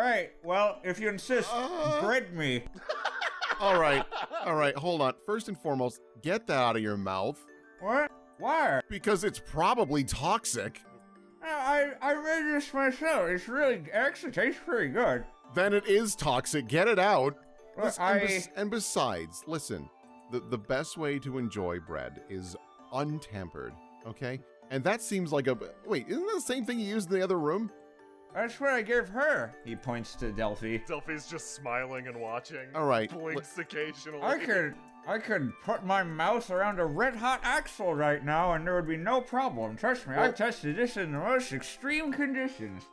Alright, well, if you insist, bread me. All right, hold on. First and foremost, get that out of your mouth. What? Why? Because it's probably toxic. I made this myself. It's actually tastes pretty good. Then it is toxic. Get it out. Well, And besides, listen, the best way to enjoy bread is untempered, okay? And that seems like wait, isn't that the same thing you used in the other room? That's what I gave her. He points to Delphi. Delphi's just smiling and watching. All right. Blinks occasionally. I could put my mouth around a red-hot axle right now and there would be no problem. Trust me, I've tested this in the most extreme conditions.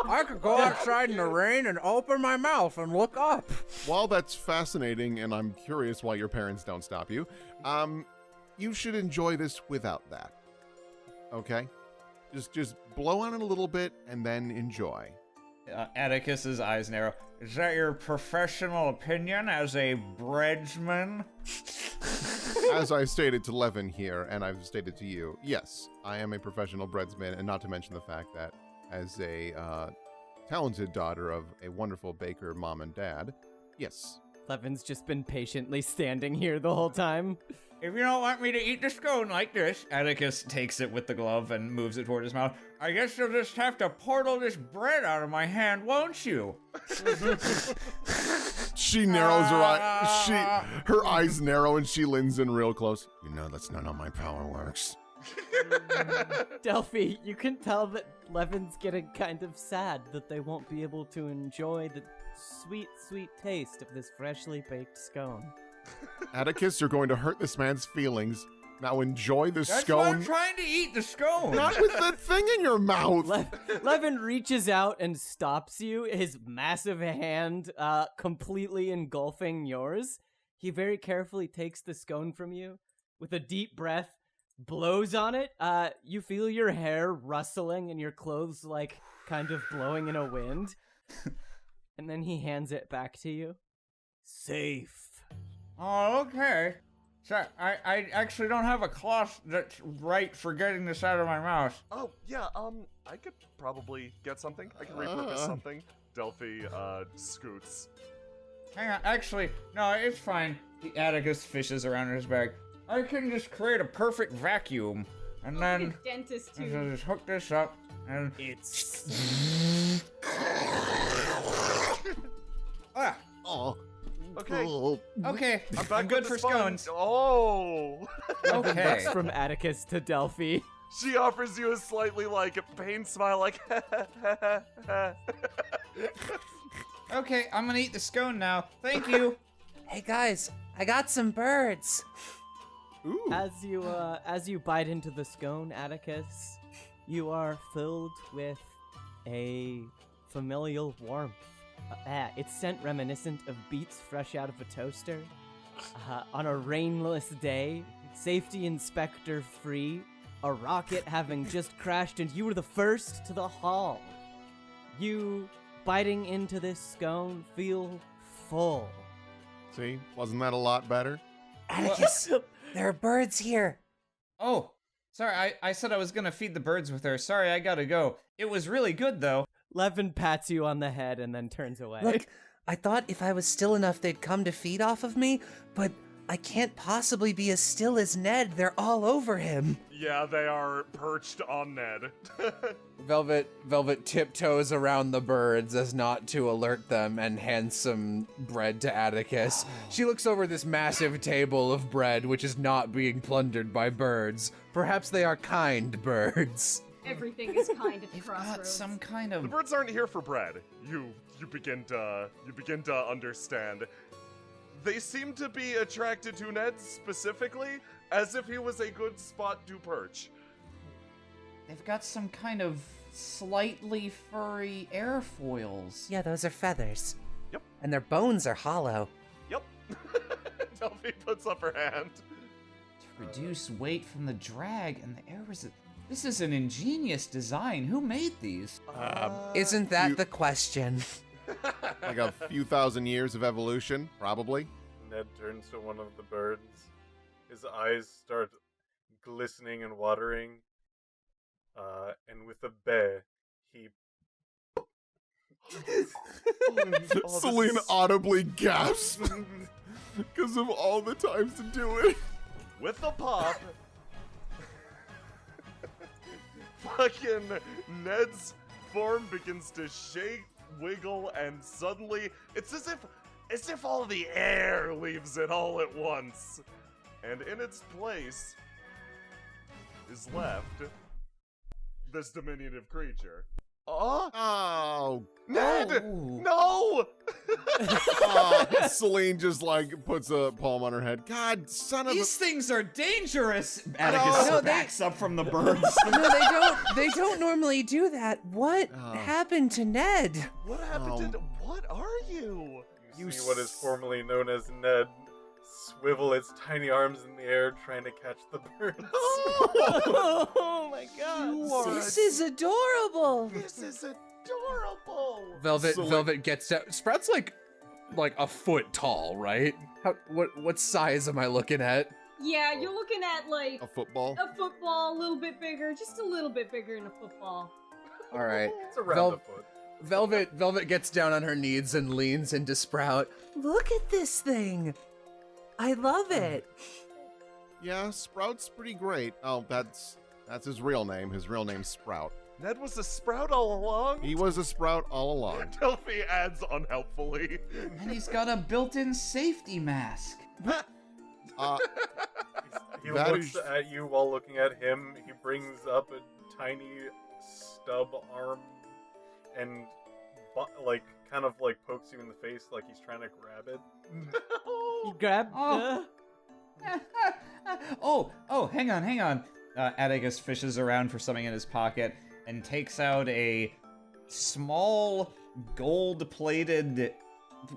I could go outside in the rain and open my mouth and look up. While that's fascinating, and I'm curious why your parents don't stop you, you should enjoy this without that, okay? Just blow on it a little bit and then enjoy. Atticus's eyes narrow. Is that your professional opinion as a breadsman? As I stated to Levin here, and I've stated to you, yes, I am a professional breadsman, and not to mention the fact that as a talented daughter of a wonderful baker mom and dad, yes. Levin's just been patiently standing here the whole time. If you don't want me to eat the scone like this, Atticus takes it with the glove and moves it toward his mouth. I guess you'll just have to portal this bread out of my hand, won't you? She narrows her eyes. Her eyes narrow and she leans in real close. You know that's not how my power works. Delphi, you can tell that Levin's getting kind of sad that they won't be able to enjoy the sweet, sweet taste of this freshly baked scone. Atticus, you're going to hurt this man's feelings. Now enjoy the That's scone. why I'm trying to eat the scone. Not with that thing in your mouth. Levin reaches out and stops you, his massive hand completely engulfing yours. He very carefully takes the scone from you with a deep breath, blows on it. You feel your hair rustling and your clothes like kind of blowing in a wind. And then he hands it back to you. Safe. Oh, okay. So, I actually don't have a cloth that's right for getting this out of my mouth. Oh, yeah, I could probably get something. I can repurpose something. Delphi, scoots. Hang on, actually, no, it's fine. The Atticus fishes around in his bag. I can just create a perfect vacuum, and then dentist I too. just hook this up, and It's... ah, Oh. Okay. Oh. okay, I'm back I'm good with for the sponge. scones. Oh! Okay. Looks from Atticus to Delphi. She offers you a slightly, like, a pained smile, like, Okay, I'm gonna eat the scone now. Thank you. Hey guys, I got some birds. Ooh. As you bite into the scone, Atticus, you are filled with a familial warmth. It's scent reminiscent of beets fresh out of a toaster. On a rainless day, safety inspector free, a rocket having just crashed, and you were the first to the hall. You, biting into this scone, feel full. See, wasn't that a lot better? Atticus, there are birds here. Oh, sorry, I said I was gonna feed the birds with her. Sorry, I gotta go. It was really good, though. Levin pats you on the head and then turns away. Look, I thought if I was still enough they'd come to feed off of me, but I can't possibly be as still as Ned. They're all over him. yeah, they are perched on Ned. Velvet tiptoes around the birds as not to alert them and hands some bread to Atticus. She looks over this massive table of bread, which is not being plundered by birds. Perhaps they are kind birds. Everything is kind at the They've got crossroads. some kind The of... birds aren't here for bread. You begin to understand. They seem to be attracted to Ned specifically, as if he was a good spot to perch. They've got some kind of slightly furry airfoils. Yeah, those are feathers. Yep. And their bones are hollow. Yep. Delphi puts up her hand. To reduce weight from the drag and the air resistance. This is an ingenious design. Who made these? Isn't that the question? Like a few thousand years of evolution, probably. Ned turns to one of the birds. His eyes start glistening and watering. And with a bay, he Celine audibly gasps because of all the times to do it. With the pop, fucking Ned's form begins to shake, wiggle, and suddenly it's as if all the air leaves it all at once. And in its place is left this diminutive creature. Oh, Ned! Oh. No! Celine just like puts a palm on her head. God, son of These a... things are dangerous. Atticus No, backs up from the birds. No, they don't. They don't normally do that. What happened to Ned? What happened to... What are you? You see what is formerly known as Ned swivel its tiny arms in the air trying to catch the birds. Oh my god. This is adorable. This is adorable! Velvet gets down. Sprout's like a foot tall, right? What size am I looking at? Yeah, you're looking at like A football? a football, a little bit bigger, just a little bit bigger than a football. All right. It's around a foot. Velvet gets down on her knees and leans into Sprout. Look at this thing. I love it. Yeah, Sprout's pretty great. Oh, that's his real name. His real name's Sprout. Ned was a sprout all along? He was a Sprout all along. Delphi adds unhelpfully. And he's got a built-in safety mask. He That looks is- at you while looking at him. He brings up a tiny stub arm and like kind of like pokes you in the face like he's trying to grab it. You grab. Oh. Oh, hang on. Atticus fishes around for something in his pocket and takes out a small gold-plated,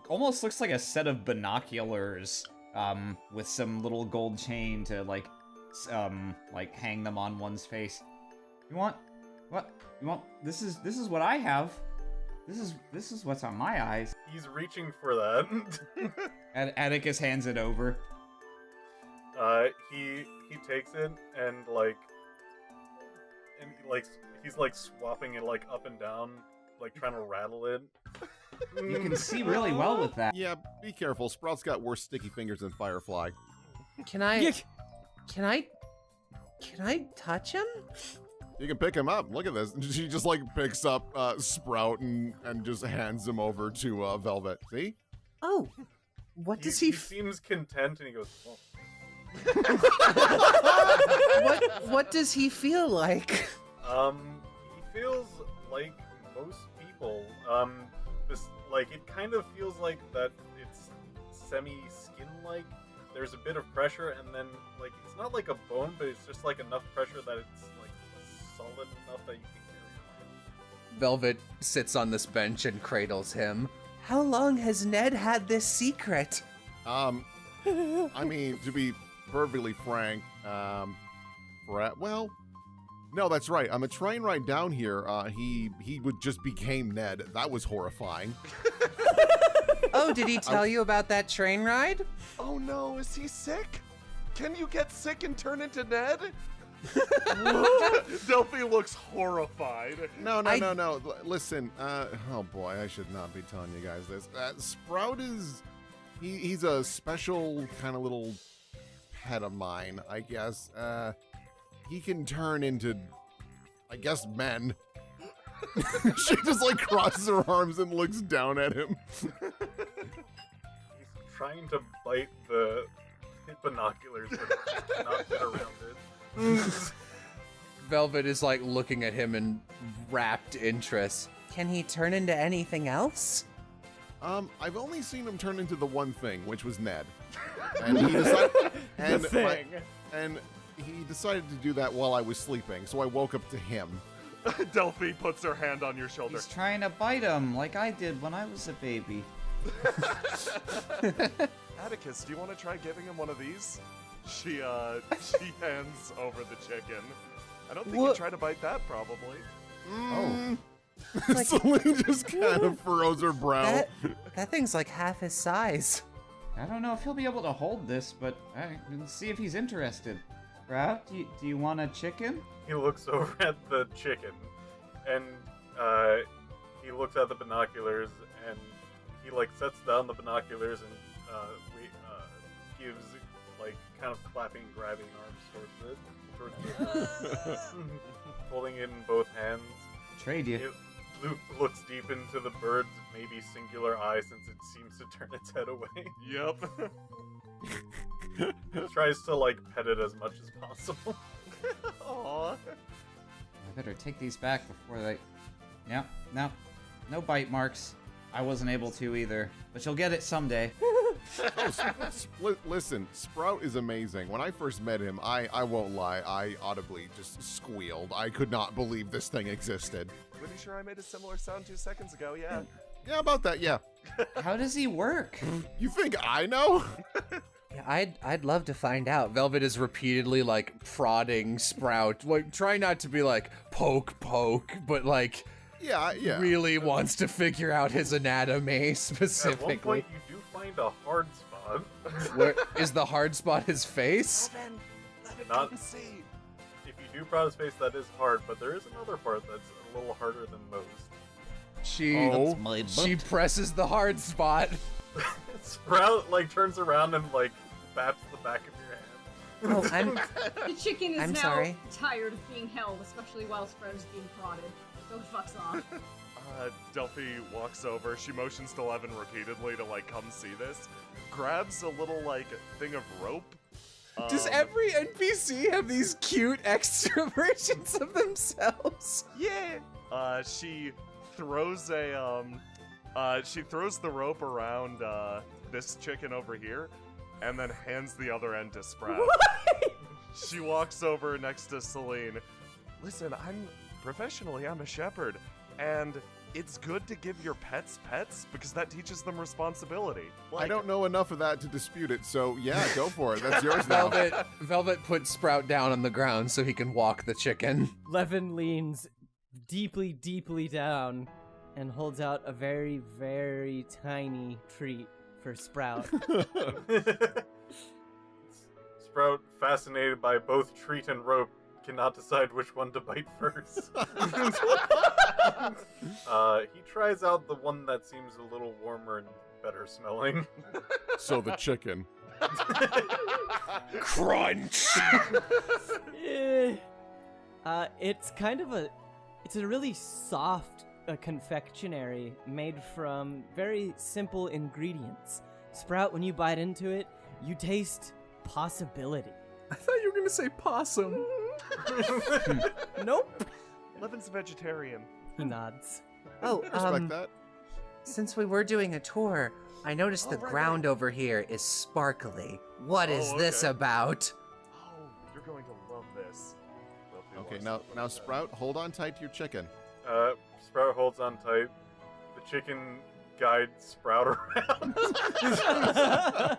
almost looks like a set of binoculars, with some little gold chain to like hang them on one's face. You want? What? You want? This is what I have. This is what's on my eyes. He's reaching for that. Atticus hands it over. He takes it and he's like swapping it like up and down, like trying to rattle it. You can see really well with that. Yeah, be careful. Sprout's got worse sticky fingers than Firefly. Can I touch him? You can pick him up. Look at this. She just like picks up Sprout and just hands him over to Velvet. See? Oh, what does he he? seems content and he goes, well, What does he feel like? he feels like most people. Like it kind of feels like that it's semi-skin-like. There's a bit of pressure, and then like it's not like a bone, but it's just like enough pressure that it's like solid enough that you can carry Velvet sits on this bench and cradles him. How long has Ned had this secret? I mean, to be perfectly frank, well, no, that's right. On the train ride down here, he would just became Ned. That was horrifying. Oh, did he tell you about that train ride? Oh no, is he sick? Can you get sick and turn into Ned? Delphi looks horrified. No. Listen, oh boy, I should not be telling you guys this. Sprout is, he's a special kind of little pet of mine, I guess. He can turn into, I guess, men. She just like crosses her arms and looks down at him. He's trying to bite the binoculars, but not get around it. Velvet is like looking at him in rapt interest. Can he turn into anything else? I've only seen him turn into the one thing, which was Ned. And he decided, and he decided to do that while I was sleeping, so I woke up to him. Delphi puts her hand on your shoulder. He's trying to bite him like I did when I was a baby. Atticus, do you want to try giving him one of these? She hands over the chicken. I don't think you tried to bite that, probably. Oh. Celine just kind of furrows her brow. That thing's like half his size. I don't know if he'll be able to hold this, but let's see if he's interested. Sprout, do you want a chicken? He looks over at the chicken, and he looks looks at the binoculars and he like sets down the binoculars and gives like kind of clapping, grabbing arms towards it, holding it in both hands. Trade you. Luke looks deep into the bird's maybe singular eye since it seems to turn its head away. Yep. Tries to like pet it as much as possible. Aww. I better take these back before they... Yeah, no bite marks. I wasn't able to either, but you'll get it someday. Listen, Sprout is amazing. When I first met him, I won't lie, I audibly just squealed. I could not believe this thing existed. Pretty sure I made a similar sound 2 seconds ago, yeah. Yeah, about that, yeah. How does he work? You think I know? Yeah, I'd love to find out. Velvet is repeatedly like prodding Sprout, like try not to be like poke, but like Yeah. really wants to figure out his anatomy At specifically. one point, you do find a hard spot. Where is the hard spot? His face? Levin Not- couldn't see. If you do prod his face, that is hard, but there is another part that's a little harder than most. She presses the hard spot. Sprout like turns around and like baps the back of your hand. Oh, The chicken is I'm now sorry. tired of being held, especially while Sprout is being prodded. So it fucks off. Delphi walks over. She motions to Levin repeatedly to like come see this. Grabs a little like thing of rope. Does every NPC have these cute extra versions of themselves? Yeah. She throws she throws the rope around this chicken over here, and then hands the other end to Sprout. She walks over next to Celine. Listen, I'm a shepherd, and it's good to give your pets because that teaches them responsibility. I don't know enough of that to dispute it, so yeah, go for it. That's yours now. Velvet puts Sprout down on the ground so he can walk the chicken. Levin leans deeply, deeply down and holds out a very, very tiny treat for Sprout. Sprout, fascinated by both treat and rope, cannot decide which one to bite first. He tries out the one that seems a little warmer and better smelling. So the chicken. Crunch! It's kind of it's a really soft confectionery made from very simple ingredients. Sprout, when you bite into it, you taste possibility. I thought you were gonna say possum. Nope. Levin's a vegetarian. He nods. Oh, Respect that. since we were doing a tour, I noticed the right, ground over here is sparkly. What is this okay. about? Oh, you're going to love this. Delphi Okay, walks now over to now that. Sprout, hold on tight to your chicken. Sprout holds on tight. The chicken guides Sprout around.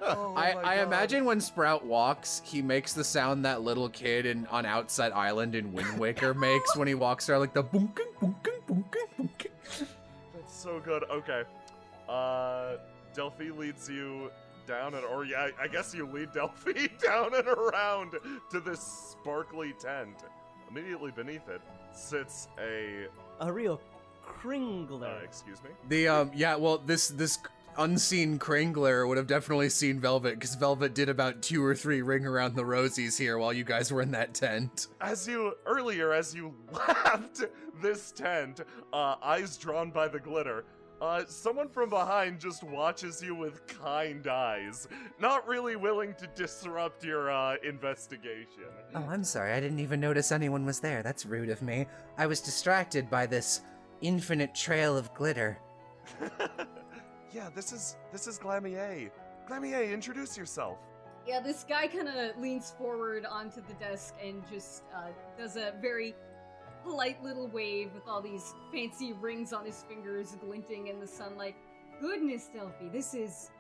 Oh my I God. imagine when Sprout walks, he makes the sound that little kid on Outside Island in Wind Waker makes when he walks around, like the boonking, boonking, boonking, boonking. That's so good. Okay. Delphi leads you down I guess you lead Delphi down and around to this sparkly tent. Immediately beneath it sits a A real Kringler. excuse me. This unseen Kringler would have definitely seen Velvet, because Velvet did about 2 or 3 ring around the rosies here while you guys were in that tent. As you left this tent, eyes drawn by the glitter, someone from behind just watches you with kind eyes, not really willing to disrupt your investigation. Oh, I'm sorry. I didn't even notice anyone was there. That's rude of me. I was distracted by this infinite trail of glitter. Yeah, this is Glamier. Glamier, introduce yourself. Yeah, this guy kind of leans forward onto the desk and just does a very polite little wave with all these fancy rings on his fingers glinting in the sunlight. Goodness, Delphi, this is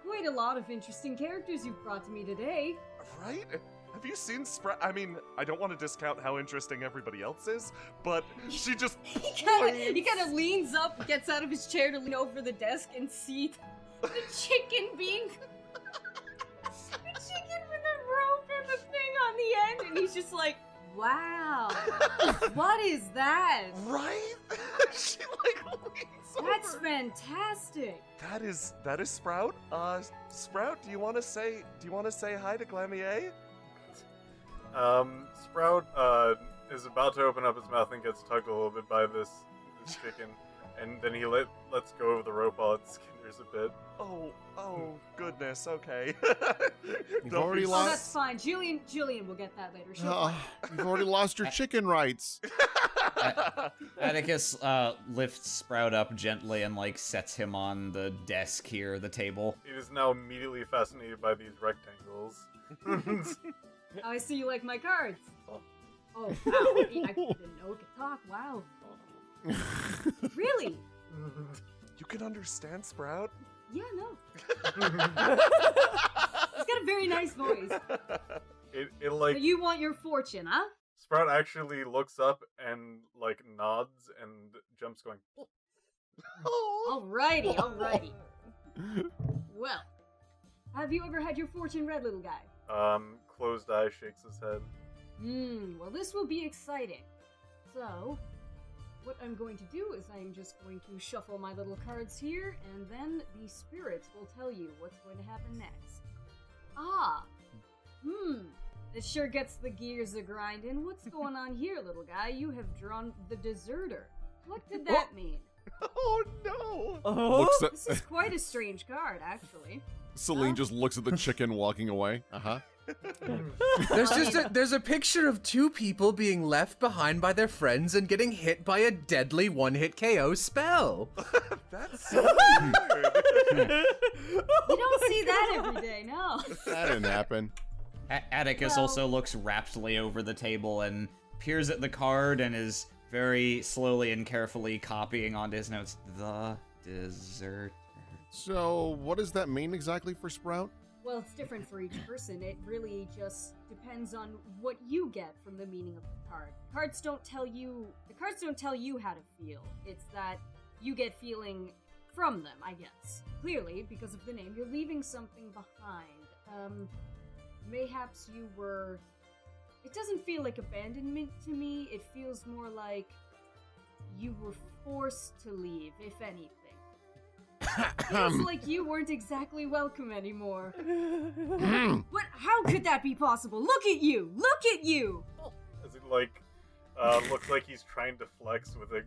quite a lot of interesting characters you've brought to me today. Right? Have you seen I mean, I don't want to discount how interesting everybody else is, but she just He kind of leans up, gets out of his chair to lean over the desk and see the chicken being... the chicken with a rope and the thing on the end, and he's just like, wow, what is that? Right? She like leans fantastic. That is Sprout. Sprout, do you want to say hi to Glamier? Sprout is about to open up his mouth and gets tugged a little bit by this chicken, and then he lets go of the rope while it skitters a bit. Oh, goodness. Okay. You've already Oh, lost. that's fine. Jillian will get that later. She'll find it. You've already lost your chicken rights. Atticus lifts Sprout up gently and like sets him on the desk here, the table. It is now immediately fascinated by these rectangles. Oh, I see you like my cards. Oh, wow. I didn't know it could talk. Wow. Really? You can understand Sprout? Yeah, no. He's got a very nice voice. It like So you want your fortune, huh? Sprout actually looks up and like nods and jumps, going. Alrighty. Well, have you ever had your fortune read, little guy? Closed eye, shakes his head. Well, this will be exciting. So, what I'm going to do is I'm just going to shuffle my little cards here, and then the spirits will tell you what's going to happen next. This sure gets the gears a-grinding. What's going on here, little guy? You have drawn the deserter. What could that mean? Oh, no! Looks at, This is quite a strange card, actually. Celine just looks at the chicken walking away. There's a picture of two people being left behind by their friends and getting hit by a deadly one-hit KO spell. That's so weird. You don't see that every day, no. That didn't happen. Atticus Well- also looks raptly over the table and peers at the card and is very slowly and carefully copying onto his notes. The dessert. So, what does that mean exactly for Sprout? Well, it's different for each person. It really just depends on what you get from the meaning of the card. The cards don't tell you how to feel. It's that you get feeling from them, I guess. Clearly, because of the name, you're leaving something behind. Mayhaps you were... It doesn't feel like abandonment to me. It feels more like you were forced to leave, if anything. Feels like you weren't exactly welcome anymore. What? How could that be possible? Look at you! Look at you! As it looks like he's trying to flex with a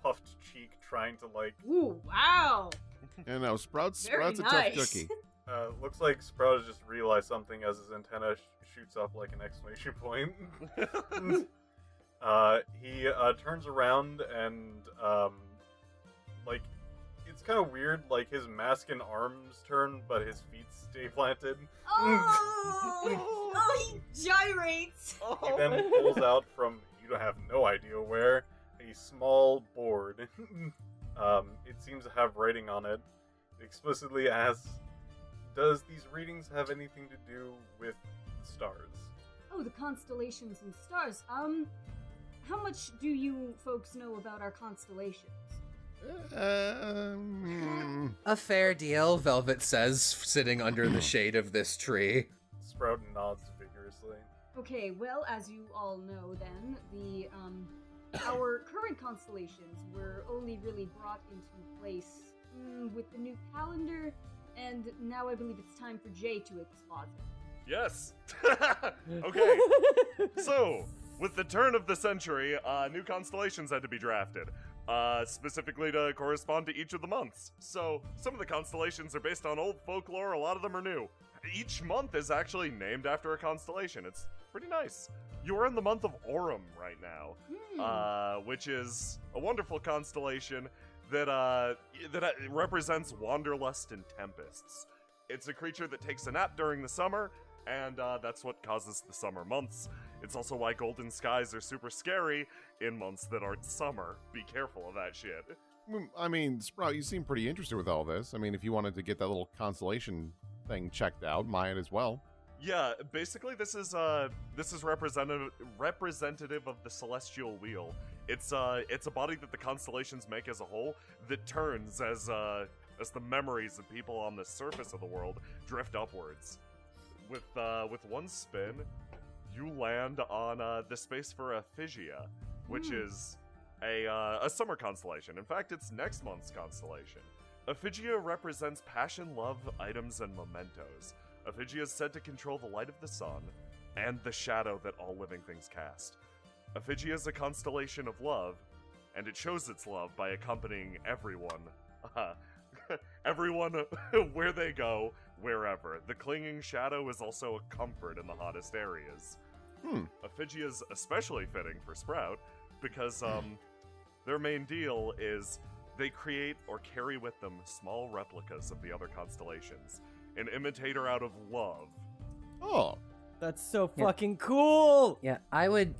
puffed cheek, trying to Ooh, wow! And now Sprout's Very a nice. tough cookie. Looks like Sprout has just realized something as his antenna shoots up like an exclamation point. He turns around and it's kind of weird. Like his mask and arms turn, but his feet stay planted. Oh, he gyrates! He then pulls out from you have no idea where a small board. It seems to have writing on it. It explicitly asks, "Does these readings have anything to do with stars?" Oh, the constellations and stars. How much do you folks know about our constellations? A fair deal, Velvet says, sitting under the shade of this tree. Sprout nods vigorously. Okay, well, as you all know then, our current constellations were only really brought into place with the new calendar, and now I believe it's time for Jay to exposit. Yes. Okay. So, with the turn of the century, new constellations had to be drafted, specifically to correspond to each of the months. So, some of the constellations are based on old folklore, a lot of them are new. Each month is actually named after a constellation. It's pretty nice. You are in the month of Aurum right now, which is a wonderful constellation that represents wanderlust and tempests. It's a creature that takes a nap during the summer, and that's what causes the summer months. It's also why golden skies are super scary in months that aren't summer. Be careful of that shit. I mean, Sprout, you seem pretty interested with all this. I mean, if you wanted to get that little constellation thing checked out, might as well. Yeah, basically this is representative of the celestial wheel. It's a body that the constellations make as a whole that turns as the memories of people on the surface of the world drift upwards. With one spin, you land on the space for Ephysia, which is a summer constellation. In fact, it's next month's constellation. Ephigia represents passion, love, items, and mementos. Ephigia is said to control the light of the sun and the shadow that all living things cast. Ephigia is a constellation of love, and it shows its love by accompanying everyone. Everyone where they go, wherever. The clinging shadow is also a comfort in the hottest areas. Ephigia is especially fitting for Sprout, because their main deal is they create or carry with them small replicas of the other constellations. An imitator out of love. Oh. That's so Yeah. fucking cool! Yeah, I would.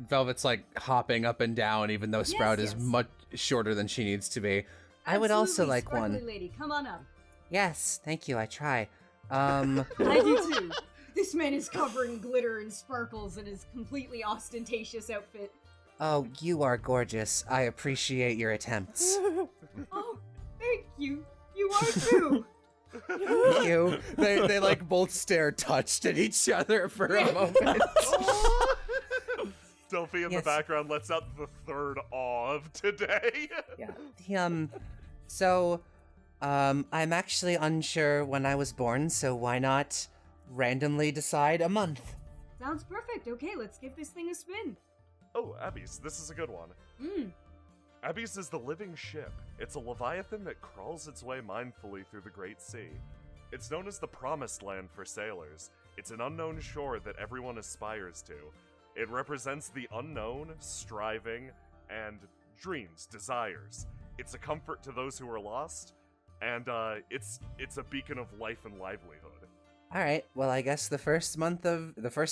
Velvet's like hopping up and down, even though Sprout is yes. much shorter than she needs to be. I would also Absolutely, like sparkly one. lady, come on up. Yes, thank you. I try. I do too. This man is covered in glitter and sparkles in his completely ostentatious outfit. Oh, you are gorgeous. I appreciate your attempts. Oh, thank you. You are too. you. They like both stare touched at each other for a moment. Delphi in Yes. the background lets out the third awe of today. Yeah. I'm actually unsure when I was born, so why not randomly decide a month? Sounds perfect. Okay, let's give this thing a spin. Oh, Abyss, this is a good one. Hmm. Abyss is the living ship. It's a leviathan that crawls its way mindfully through the great sea. It's known as the promised land for sailors. It's an unknown shore that everyone aspires to. It represents the unknown, striving, and dreams, desires. It's a comfort to those who are lost, and it's a beacon of life and livelihood. All right. Well, I guess the first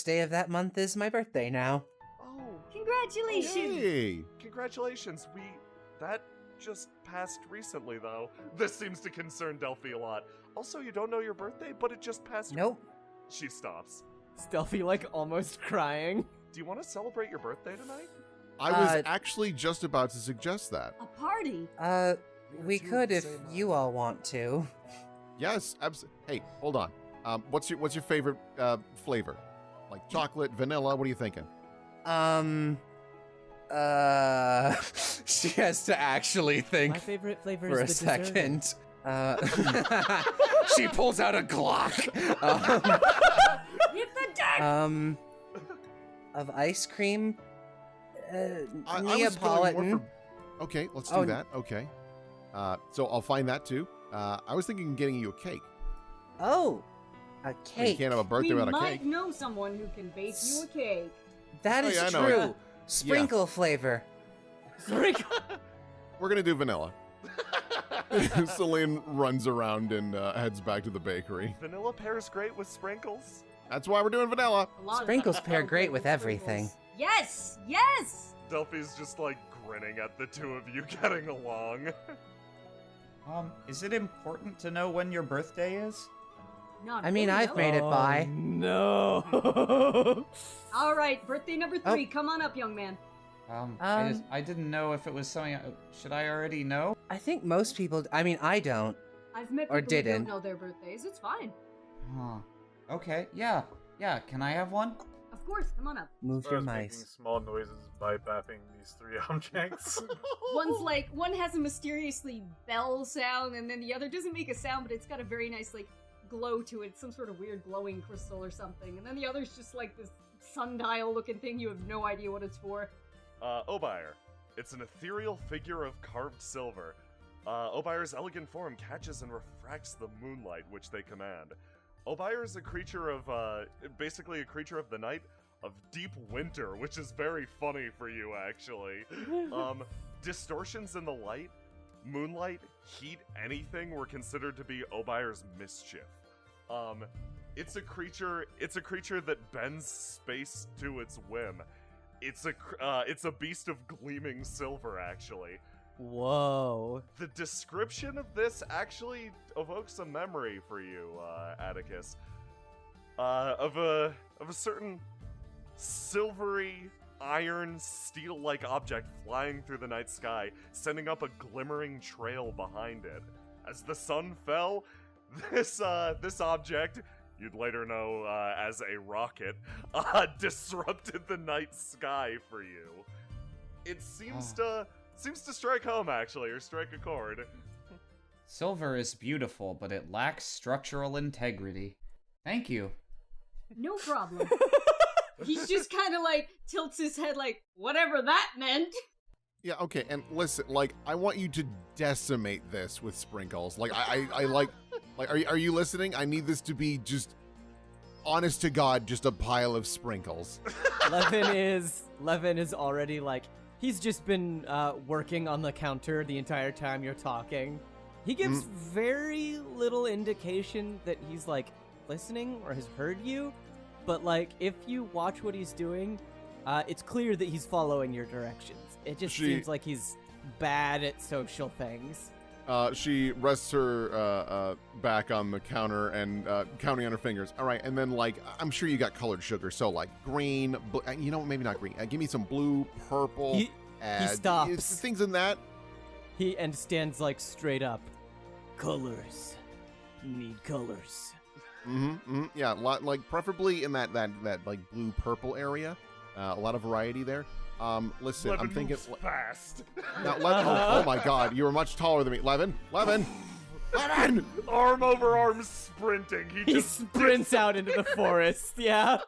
day of that month is my birthday now. Oh, Congratulations. Hey. congratulations. That just passed recently, though. This seems to concern Delphi a lot. Also, you don't know your birthday, but it just passed. Nope. She stops. Stealthy, like, almost crying. Do you want to celebrate your birthday tonight? I was Uh, actually just about to suggest that. A party. We two could of if the same you all want to. Yes, hey, hold on. What's your favorite flavor? Like chocolate, vanilla? What are you thinking? She has to actually think My favorite flavor for a is the dessert. second. She pulls out a Glock. Hit the deck. Of ice cream. I was feeling more Neapolitan. for... Okay, let's do Oh, that. Okay. So I'll find that too. I was thinking of getting you a cake. Oh, a You cake. can't have a birthday we without a might cake. know someone who can bake you a cake. That Oh, is yeah, I know. true. Sprinkle flavor. We're gonna do vanilla. Celine runs around and heads back to the bakery. Vanilla pairs great with sprinkles. That's why we're doing vanilla. A lot of Sprinkles them pair are great good with everything. sprinkles. Yes, yes. Delphi's just like grinning at the two of you getting along. Is it important to know when your birthday is? Not I mean, really, I've no. made it by. No. All right, birthday number 3. Come on up, young man. I didn't know if it was something. Should I already know? I think most people. I mean, I don't. I've met Or people who didn't. don't know their birthdays. It's fine. Huh. Okay. Yeah. Can I have one? Of course, come on up. Move I your was making mice. small noises by bapping these 3 objects. One's like, one has a mysteriously bell sound, and then the other doesn't make a sound, but it's got a very nice, like, glow to it. Some sort of weird glowing crystal or something. And then the other's just like this sundial looking thing. You have no idea what it's for. Obyre. It's an ethereal figure of carved silver. Obyre's elegant form catches and refracts the moonlight which they command. Obyre is a creature of, basically a creature of the night, of deep winter, which is very funny for you, actually. Distortions in the light, moonlight, heat, anything were considered to be Obyre's mischief. It's a creature that bends space to its whim. It's a beast of gleaming silver, actually. Whoa. The description of this actually evokes a memory for you, Atticus. Of a certain silvery, iron, steel-like object flying through the night sky, sending up a glimmering trail behind it. As the sun fell, this object, you'd later know as a rocket, disrupted the night sky for you. it seems to strike home actually, or strike a chord. Silver is beautiful, but it lacks structural integrity. Thank you. No problem. He just kind of like tilts his head like, whatever that meant. Yeah, okay, and listen, like, I want you to decimate this with sprinkles. Like, I like, are you listening? I need this to be just, honest to God, just a pile of sprinkles. Levin is already like, he's just been working on the counter the entire time you're talking. He gives very little indication that he's like listening or has heard you, but like if you watch what he's doing, it's clear that he's following your directions. It just seems like he's bad at social things. She rests her back on the counter and counting on her fingers. All right, and then like I'm sure you got colored sugar, so like green, you know, maybe not green. Give me some blue, purple. He stops. Things in that. He stands like straight up. Colors. Need colors. Yeah, like preferably in that like blue purple area. A lot of variety there. Listen, Levin I'm thinking. moves fast. Now, Levin, oh my God, you are much taller than me, Levin. Arm over arm sprinting. He sprints out into the forest. Yeah.